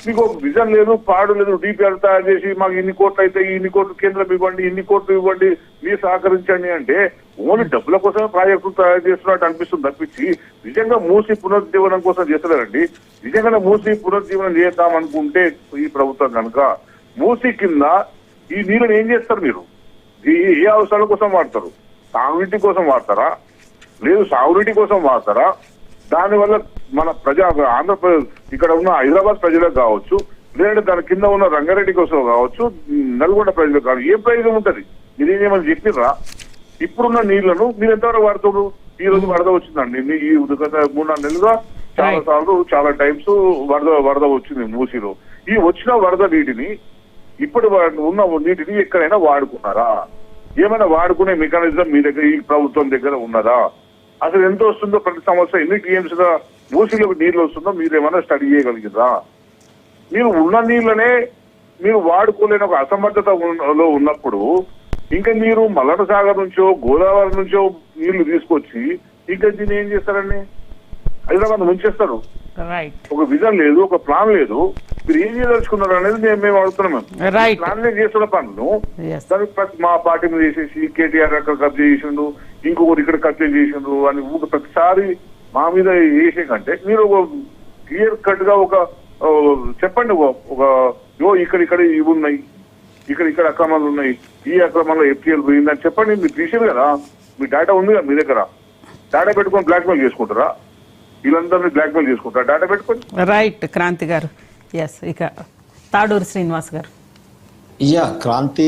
మీకు ఒక విజన్ లేదు, పాడు లేదు. డిపిఆర్ తయారు చేసి మాకు ఇన్ని కోట్లు అయితే ఇన్ని కోట్లు కేంద్రం ఇవ్వండి, ఇన్ని కోట్లు ఇవ్వండి, మీరు సహకరించండి అంటే ఓన్లీ డబ్బుల కోసమే ప్రాజెక్టులు తయారు చేస్తున్నట్టు అనిపిస్తుంది తప్పించి నిజంగా మూసి పునరుజ్జీవనం కోసం చేస్తున్నారండి. నిజంగా మూసి పునరుజ్జీవనం చేద్దాం అనుకుంటే ఈ ప్రభుత్వం కనుక మూసి కింద ఈ నీళ్ళని ఏం చేస్తారు మీరు? ఏ అవసరాల కోసం వాడతారు? సాగునీటి కోసం వాడతారా, లేదు సాగునీటి కోసం వాడతారా? దానివల్ల మన ఆంధ్రప్రదేశ్ ఇక్కడ ఉన్న హైదరాబాద్ ప్రజలకు కావచ్చు, లేదంటే దాని కింద ఉన్న రంగారెడ్డి కోసం కావచ్చు, నల్గొండ ప్రజలకు కావచ్చు, ఏ ప్రయోజనం ఉంటది? మీరేమని చెప్పిర్రా? ఇప్పుడున్న నీళ్లను మీరు ఎంతవరకు వాడుతున్నారు? ఈ రోజు వరద వచ్చిందండి, ఈ గత 3-4 నెలలుగా చాలా సార్లు చాలా టైమ్స్ వరద వచ్చింది మూసీలో. ఈ వచ్చిన వరద నీటిని ఇప్పుడు ఉన్న నీటిని ఎక్కడైనా వాడుకున్నారా? ఏమైనా వాడుకునే మెకానిజం మీ దగ్గర ఈ ప్రభుత్వం దగ్గర ఉన్నదా? అసలు ఎంత వస్తుందో ప్రతి సంవత్సరం ఎన్ని టీఎంసీ గా మూసీలకు నీళ్లు వస్తుందో మీరు ఏమైనా స్టడీ చేయగలిగిరా? మీరు ఉన్న నీళ్ళనే మీరు వాడుకోలేని ఒక అసమర్థతలో ఉన్నప్పుడు ఇంకా మీరు మల్లన సాగర్ నుంచో గోదావరి నుంచో నీళ్లు తీసుకొచ్చి ఇంకా దీన్ని ఏం చేస్తారండి? హైదరాబాద్ ముంచేస్తారు. ఒక విజన్ లేదు, ఒక ప్లాన్ లేదు. మీరు ఏం చేయదలుచుకున్నారు అనేది మేము అడుగుతున్నాం. ప్లాన్ చేస్తున్న పనులు దానికి మా పార్టీ మీద చేసేసి కేటీఆర్ అక్కడ కబ్జా చేసిండు, ఇంకొకరు ఇక్కడ కబ్జా చేసిండు అని ప్రతిసారి మా మీద వేసే కంటే మీరు ఒక క్లియర్ కట్ గా ఒక చెప్పండి. ఒక ఇక్కడ ఇవి ఉన్నాయి, ఇక్కడ అక్రమాలు ఉన్నాయి, ఈ అక్రమంలో ఎఫ్టీఎల్ పోయిందని చెప్పండి. మీరు తీసేది కదా, మీ డేటా ఉంది కదా మీ దగ్గర. డేటా పెట్టుకొని బ్లాక్మెయిల్ చేసుకుంటారా? వీళ్ళందరినీ బ్లాక్మెయిల్ చేసుకుంటారా డేటా పెట్టుకొని? రైట్ క్రాంతి గారు. ఇక తాడూరు శ్రీనివాస్ గారు. Kranti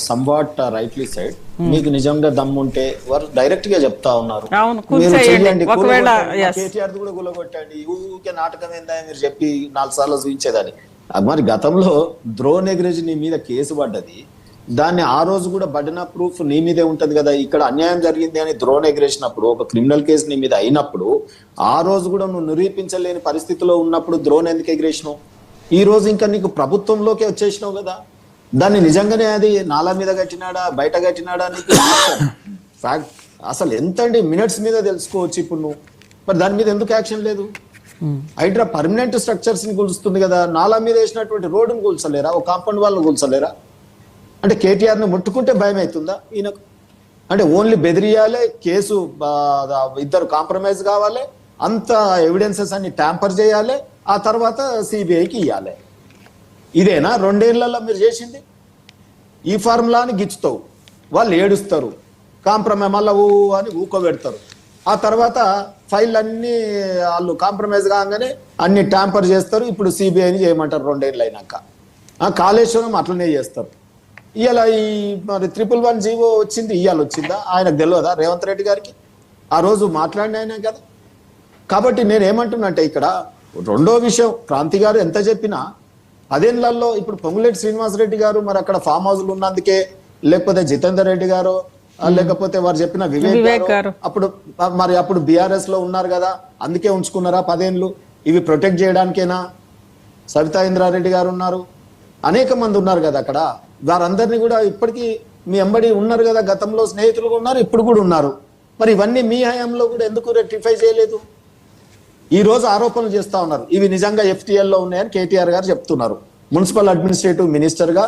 somewhat rightly side. మీకు నిజంగా దమ్ముంటే వారు డైరెక్ట్ గా చెప్తా ఉన్నారు, కేటీఆర్ కూడా గులగొట్టండి, ఊరికే నాటకం ఏందా మీరు చెప్పి 4 సార్లు చూపించేదని. మరి గతంలో డ్రోన్ ఎగ్రేజ్ నీ మీద కేసు పడ్డది, దాన్ని ఆ రోజు కూడా పడిన ప్రూఫ్ నీ మీదే ఉంటది కదా. ఇక్కడ అన్యాయం జరిగింది అని డ్రోన్ ఎగరేసినప్పుడు ఒక క్రిమినల్ కేసు నీ మీద అయినప్పుడు ఆ రోజు కూడా నువ్వు నిరూపించలేని పరిస్థితిలో ఉన్నప్పుడు డ్రోన్ ఎందుకు ఎగరేసినావు? ఈ రోజు ఇంకా నీకు ప్రభుత్వంలోకి వచ్చేసినావు కదా. దాన్ని నిజంగానే అది నాలా మీద కట్టినాడా బయట కట్టినాడా నీకు ఫ్యాక్ట్ అసలు ఎంతండి మినిట్స్ మీద తెలుసుకోవచ్చు ఇప్పుడు నువ్వు. మరి దాని మీద ఎందుకు యాక్షన్ లేదు? హైడ్రా పర్మనెంట్ స్ట్రక్చర్స్ ని కూల్చుతుంది కదా, నాలా మీద వేసినటువంటి రోడ్డును కూల్చలేరా? ఒక కాంపౌండ్ వాళ్ళని కూల్చలేరా? అంటే కేటీఆర్ ని ముట్టుకుంటే భయం అవుతుందా ఈయనకు? అంటే ఓన్లీ బెదిరియాలి, కేసు ఇద్దరు కాంప్రమైజ్ కావాలి, అంత ఎవిడెన్సెస్ అన్ని ట్యాంపర్ చేయాలి, ఆ తర్వాత సిబిఐకి ఇవ్వాలి. ఇదేనా 2 ఏళ్లలో మీరు చేసింది? ఈ ఫార్ములాని గిచ్చుతావు, వాళ్ళు ఏడుస్తారు, కాంప్రమైజ్ మళ్ళా అని ఊకోబెడతారు. ఆ తర్వాత ఫైల్ అన్ని వాళ్ళు కాంప్రమైజ్ కాగానే అన్ని ట్యాంపర్ చేస్తారు. ఇప్పుడు సిబిఐని చేయమంటారు 2 ఏళ్ళు అయినాక. కాళేశ్వరం అట్లనే చేస్తారు. ఇవాళ ఈ మరి 111 జీవో వచ్చింది, ఇవాళ వచ్చిందా? ఆయనకు తెలియదా రేవంత్ రెడ్డి గారికి? ఆ రోజు మాట్లాడిన ఆయన కదా. కాబట్టి నేను ఏమంటున్నా అంటే ఇక్కడ రెండో విషయం, క్రాంతి గారు ఎంత చెప్పినా 10 ఏళ్లలో ఇప్పుడు పొంగులేటి శ్రీనివాసరెడ్డి గారు మరి అక్కడ ఫామ్ హౌస్లు ఉన్నందుకే, లేకపోతే జితేందర్ రెడ్డి గారు, లేకపోతే వారు చెప్పిన వివేక్ గారు అప్పుడు బీఆర్ఎస్ లో ఉన్నారు కదా, అందుకే ఉంచుకున్నారా 10 ఏళ్ళు? ఇవి ప్రొటెక్ట్ చేయడానికేనా? సవితా ఇంద్రారెడ్డి గారు ఉన్నారు, అనేక మంది ఉన్నారు కదా అక్కడ. వారందరినీ కూడా ఇప్పటికీ మీ ఎంబడి ఉన్నారు కదా, గతంలో స్నేహితులుగా ఉన్నారు, ఇప్పుడు కూడా ఉన్నారు. మరి ఇవన్నీ మీ హయాంలో కూడా ఎందుకు రెక్టిఫై చేయలేదు? ఈ రోజు ఆరోపణలు చేస్తా ఉన్నారు, ఇవి నిజంగా FTL లో ఉన్నాయని కేటీఆర్ గారు చెప్తున్నారు. మున్సిపల్ అడ్మినిస్ట్రేటివ్ మినిస్టర్ గా,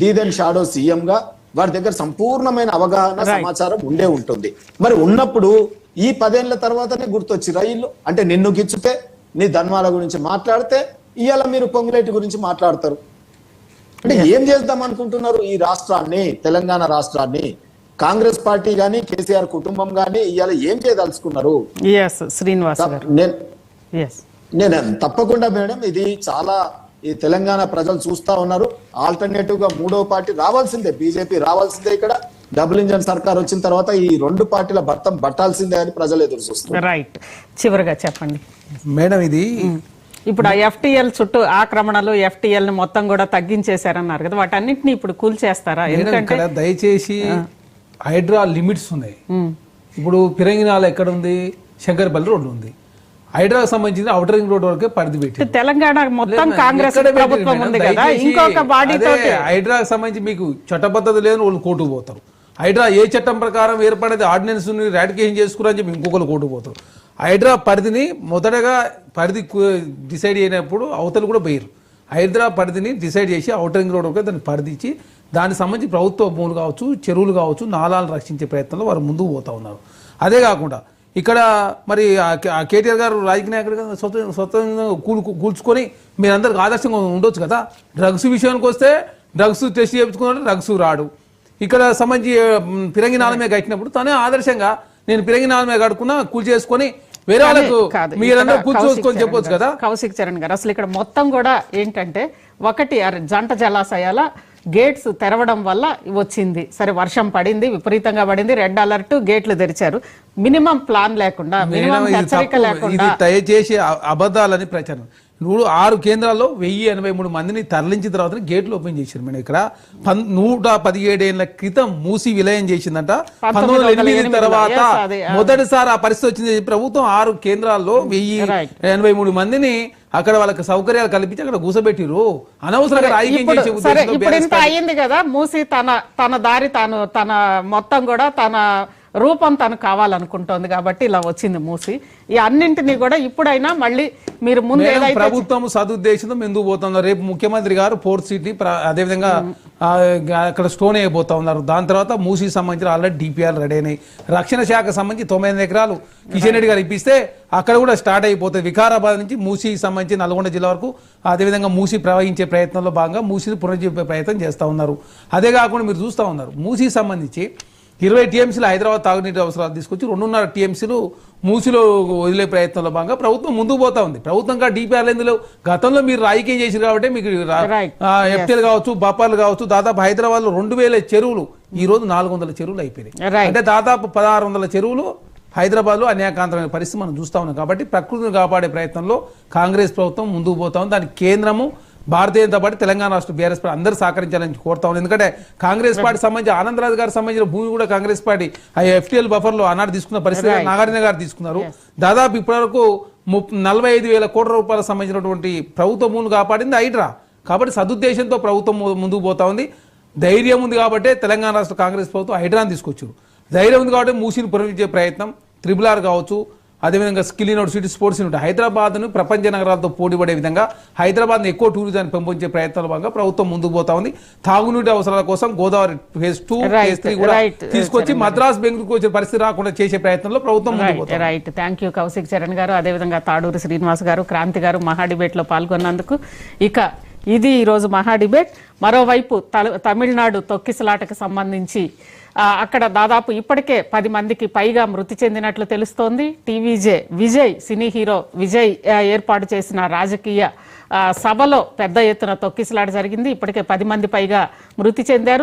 దీదెన్ షాడో సీఎం గా వారి దగ్గర సంపూర్ణమైన అవగాహన సమాచారం ఉండే ఉంటుంది. మరి ఉన్నప్పుడు ఈ 10 ఏళ్ల తర్వాతనే గుర్తొచ్చి రైళ్ళు అంటే నిన్ను గిచ్చితే, నీ ధన్వాల గురించి మాట్లాడితే ఇవాళ మీరు పొంగులేటి గురించి మాట్లాడతారు. అంటే ఏం చేద్దాం అనుకుంటున్నారు ఈ రాష్ట్రాన్ని, తెలంగాణ రాష్ట్రాన్ని? కాంగ్రెస్ పార్టీ గాని కేసీఆర్ కుటుంబం గాని ఇవాళ ఏం చేయదలుచుకున్నారు? నేను తప్పకుండా మేడం, ఇది చాలా ఈ తెలంగాణ ప్రజలు చూస్తా ఉన్నారు. ఆల్టర్నేటివ్ గా 3వ పార్టీ రావాల్సిందే, బీజేపీ రావాల్సిందే. ఇక్కడ డబుల్ ఇంజన్ సర్కార్ వచ్చిన తర్వాత ఈ 2 పార్టీల భర్తం పట్టాల్సిందే అని ప్రజలు ఎదురు చూస్తారు. రైట్, చివరిగా చెప్పండి మేడం. ఇది ఇప్పుడు ఆ FTL చుట్టూ ఆక్రమణలు, FTL ని మొత్తం కూడా తగ్గించేశారన్నారు కదా, వాటన్నిటిని ఇప్పుడు కూల్చేస్తారా? ఎందుకంటే దయచేసి హైడ్రా లిమిట్స్ ఉన్నాయి. ఇప్పుడు పిరంగినాల ఎక్కడ ఉంది? శంకర్పల్లి రోడ్డు ఉంది. హైడ్రాకు సంబంధించిన ఔటర్ రింగ్ రోడ్ వరకే పరిధి పెట్టి తెలంగాణ మొత్తం కాంగ్రెస్ ప్రభుత్వం ఉంది కదా, ఇంకొక బాడీతో హైడ్రాకు సంబంధించి మీకు చట్టబద్ధత లేదని వాళ్ళు కోర్టుకు పోతారు. హైడ్రా ఏ చట్టం ప్రకారం ఏర్పడేది ఆర్డినెన్స్ రాటికేషన్ చేసుకురని చెప్పి ఇంకొకరు కోర్టుకు పోతారు. హైడ్రా పరిధిని మొదటగా పరిధి డిసైడ్ అయినప్పుడు అవతలు కూడా పోయారు. హైడ్రా పరిధిని డిసైడ్ చేసి ఔటర్ రింగ్ రోడ్ ఒక దాన్ని పరిధి ఇచ్చి దానికి సంబంధించి ప్రభుత్వ భూములు కావచ్చు, చెరువులు కావచ్చు, నాలాలను రక్షించే ప్రయత్నంలో వారు ముందుకు పోతా ఉన్నారు. అదే కాకుండా ఇక్కడ మరి కేటీఆర్ గారు రాజకీయ నాయకుడిగా స్వతంత్రంగా కూల్చుకొని మీరందరికి ఆదర్శంగా ఉండొచ్చు కదా. డ్రగ్స్ విషయానికి వస్తే డ్రగ్స్ టెస్ట్ చేయించుకున్నట్టు డ్రగ్స్ రాడు. ఇక్కడ సంబంధించి పిరంగి నాలమే కట్టినప్పుడు తనే ఆదర్శంగా నేను పిరంగి నాలమే కడుకున్నా కూల్ చేసుకొని వేరే వాళ్ళకు మీరందరూ కూర్చోసుకొని చెప్పొచ్చు కదా. కౌశిక్ చరణ్ గారు అసలు ఇక్కడ మొత్తం కూడా ఏంటంటే ఒకటి జంట జలాశయాల గేట్స్ తెరవడం వల్ల వచ్చింది. సరే వర్షం పడింది, విపరీతంగా పడింది, రెడ్ అలర్ట్, గేట్లు తెరిచారు. మినిమం ప్లాన్ లేకుండా, మినిమం హెచ్చరిక లేకుండా దయచేసి అబద్ధాలని ప్రచారం. 6 కేంద్రాల్లో 1083 మందిని తరలించిన తర్వాత గేట్లు ఓపెన్ చేశారు. మేడం ఇక్కడ 117 ఏళ్ల క్రితం మూసి విలయం చేసిందంట. 1908 తర్వాత మొదటిసారి ఆ పరిస్థితి వచ్చింది. ప్రభుత్వం 6 కేంద్రాల్లో 1083 మందిని అక్కడ వాళ్ళకి సౌకర్యాలు కల్పించి అక్కడ కూసబెట్టిరు. అనవసరంగా ఇప్పుడు ఇంత అయ్యింది కదా. మూసి తన దారి తన మొత్తం కూడా తన రూపం తను కావాలనుకుంటోంది కాబట్టి ఇలా వచ్చింది మూసి. ఈ అన్నింటినీ కూడా ఇప్పుడైనా మళ్ళీ మీరు ముందు ప్రభుత్వం సదుద్దేశంతో ఎందుకు పోతున్నారు. రేపు ముఖ్యమంత్రి గారు పోర్ట్ సిటీ అదేవిధంగా అక్కడ స్టోన్ అయిపోతా ఉన్నారు. దాని తర్వాత మూసీకి సంబంధించిన ఆల్రెడీ డిపిఆర్ రెడీ అయినాయి. రక్షణ శాఖకు సంబంధించి 9 ఎకరాలు కిషన్ రెడ్డి గారు ఇప్పిస్తే అక్కడ కూడా స్టార్ట్ అయిపోతుంది. వికారాబాద్ నుంచి మూసీకి సంబంధించి నల్గొండ జిల్లా వరకు అదేవిధంగా మూసీ ప్రవహించే ప్రయత్నంలో భాగంగా మూసీని పునరుజ్జీవించే ప్రయత్నం చేస్తూ ఉన్నారు. అదే కాకుండా మీరు చూస్తూ ఉన్నారు మూసీకి సంబంధించి 20 టీఎంసీలు హైదరాబాద్ తాగునీటి అవసరాలు తీసుకొచ్చి 2.5 టీఎంసీలు మూసిలో వదిలే ప్రయత్నంలో భాగంగా ప్రభుత్వం ముందుకు పోతా ఉంది. ప్రభుత్వంగా డిపిఆర్లు ఎందులో గతంలో మీరు రాజకీయం చేశారు కాబట్టి మీకు ఎఫ్టీఎల్ కావచ్చు, బఫర్లు కావచ్చు, దాదాపు హైదరాబాద్ లో 2000 చెరువులు ఈ రోజు 400 చెరువులు అయిపోయినాయి. అంటే దాదాపు 1600 చెరువులు హైదరాబాద్ లో అనేకాంతమైన పరిస్థితి మనం చూస్తా ఉన్నాం. కాబట్టి ప్రకృతిని కాపాడే ప్రయత్నంలో కాంగ్రెస్ ప్రభుత్వం ముందుకు పోతా ఉంది. దానికి కేంద్రము భారతీయ జనతా పార్టీ, తెలంగాణ రాష్ట్ర బీఆర్ఎస్ పార్టీ అందరూ సహకరించాలని కోరుతా ఉంది. ఎందుకంటే కాంగ్రెస్ పార్టీ సంబంధించి ఆనందరాజు గారికి సంబంధించిన భూమి కూడా కాంగ్రెస్ పార్టీ ఎఫ్టీఎల్ బఫర్ లో ఆనాడు తీసుకున్న పరిస్థితి నాగార్జున గారు తీసుకున్నారు. దాదాపు ఇప్పటివరకు 45,000 కోట్ల రూపాయలకు సంబంధించినటువంటి ప్రభుత్వ భూములు కాపాడింది హైడ్రా. కాబట్టి సదుద్దేశంతో ప్రభుత్వం ముందుకు పోతా ఉంది. ధైర్యం ఉంది కాబట్టి తెలంగాణ రాష్ట్ర కాంగ్రెస్ ప్రభుత్వం హైడ్రాని తీసుకొచ్చారు. ధైర్యం ఉంది కాబట్టి మూసిని పునరుద్ధరించే ప్రయత్నం RRR కావచ్చు, అదేవిధంగా స్కిల్ యూనివర్సిటీ, స్పోర్ట్స్ యూనివర్సిటీ హైదరాబాద్ను ప్రపంచ నగరాలతో పోటీపడే విధంగా హైదరాబాద్ను ఎక్కువ టూరిజాన్ని పెంపొందించే ప్రయత్నాల భాగంగా ప్రభుత్వం ముందుకు పోతా ఉంది. తాగునీటి అవసరాల కోసం గోదావరి ఫేజ్ 2, ఫేజ్ 3 కూడా తీసుకొచ్చి మద్రాస్, బెంగళూరుకు వచ్చే పరిస్థితి రాకుండా చేసే ప్రయత్నంలో ప్రభుత్వం ముందుకు పోతుంది. Right, thank you Kaushik Charan గారు, అదేవిధంగా తాడూరి శ్రీనివాస్ గారు, క్రాంతి గారు మహా డిబేట్ లో పాల్గొన్నందుకు. ఇక ఇది ఈరోజు మహా డిబేట్. మరోవైపు తమిళనాడు తొక్కిసలాటకు సంబంధించి అక్కడ దాదాపు ఇప్పటికే 10 మందికి పైగా మృతి చెందినట్లు తెలుస్తోంది. విజయ్ సినీ హీరో విజయ్ ఏర్పాటు చేసిన రాజకీయ సభలో పెద్ద ఎత్తున తొక్కిసలాట జరిగింది. ఇప్పటికే 10 మంది పైగా మృతి చెందారు.